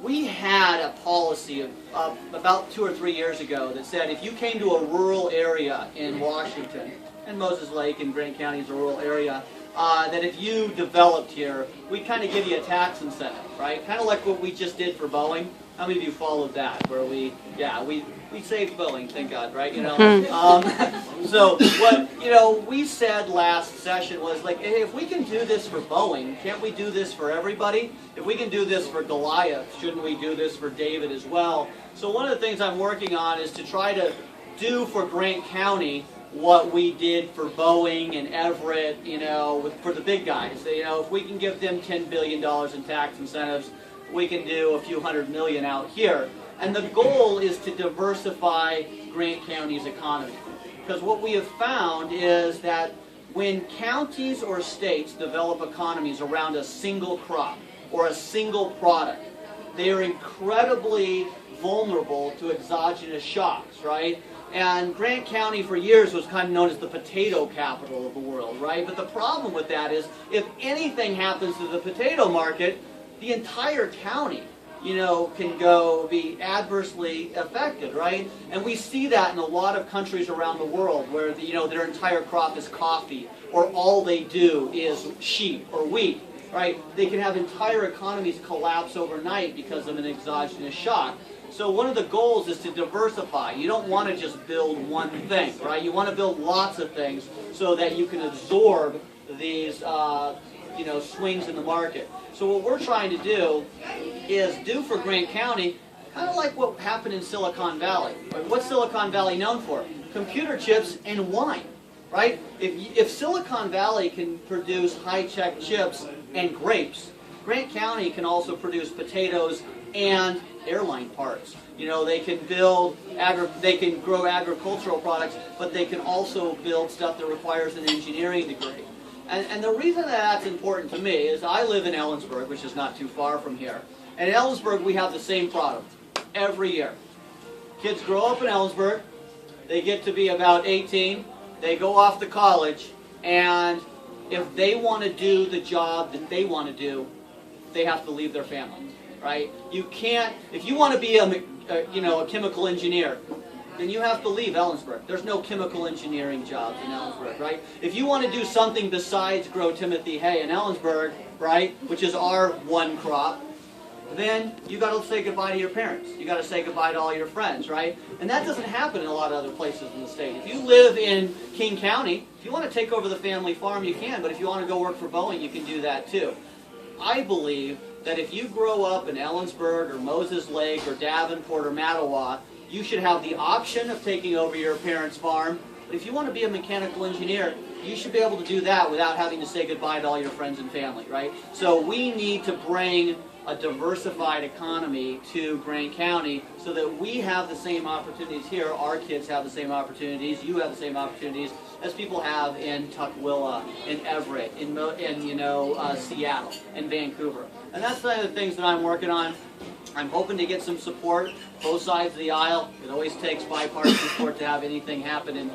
We had a policy of about 2 or 3 years ago that said if you came to a rural area in Washington, and Moses Lake in Grant County is a rural area, that if you developed here, we'd kind of give you a tax incentive, right? Kind of like what we just did for Boeing. How many of you followed that? Where we saved Boeing, thank God, right? So what we said last session was like, hey, if we can do this for Boeing, can't we do this for everybody? If we can do this for Goliath, shouldn't we do this for David as well? So one of the things I'm working on is to try to do for Grant County what we did for Boeing and Everett, for the big guys. If we can give them $10 billion in tax incentives, we can do a few $100 million out here. And the goal is to diversify Grant County's economy. Because what we have found is that when counties or states develop economies around a single crop or a single product, they are incredibly vulnerable to exogenous shocks, right? And Grant County for years was kind of known as the potato capital of the world, right? But the problem with that is if anything happens to the potato market, the entire county, can be adversely affected, right? And we see that in a lot of countries around the world where, their entire crop is coffee or all they do is sheep or wheat, right? They can have entire economies collapse overnight because of an exogenous shock. So one of the goals is to diversify. You don't want to just build one thing, right? You want to build lots of things so that you can absorb these swings in the market. So what we're trying to do is do for Grant County kind of like what happened in Silicon Valley. What's Silicon Valley known for? Computer chips and wine, right? If Silicon Valley can produce high-tech chips and grapes, Grant County can also produce potatoes and airline parts. They can they can grow agricultural products, but they can also build stuff that requires an engineering degree. And the reason that that's important to me is I live in Ellensburg, which is not too far from here. And in Ellensburg, we have the same product every year. Kids grow up in Ellensburg, they get to be about 18, they go off to college, and if they want to do the job that they want to do, they have to leave their family, right? You can't, if you want to be a chemical engineer, then you have to leave Ellensburg. There's no chemical engineering jobs in Ellensburg, right? If you want to do something besides grow Timothy hay in Ellensburg, right, which is our one crop, then you got to say goodbye to your parents. You got to say goodbye to all your friends, right? And that doesn't happen in a lot of other places in the state. If you live in King County, if you want to take over the family farm, you can, but if you want to go work for Boeing, you can do that too. I believe that if you grow up in Ellensburg or Moses Lake or Davenport or Mattawa, you should have the option of taking over your parents' farm. But if you want to be a mechanical engineer, you should be able to do that without having to say goodbye to all your friends and family, right? So we need to bring a diversified economy to Grant County so that we have the same opportunities here, our kids have the same opportunities, you have the same opportunities as people have in Tukwila, in Everett, in Seattle, and Vancouver. And that's one of the things that I'm working on. I'm hoping to get some support, both sides of the aisle. It always takes bipartisan support to have anything happen in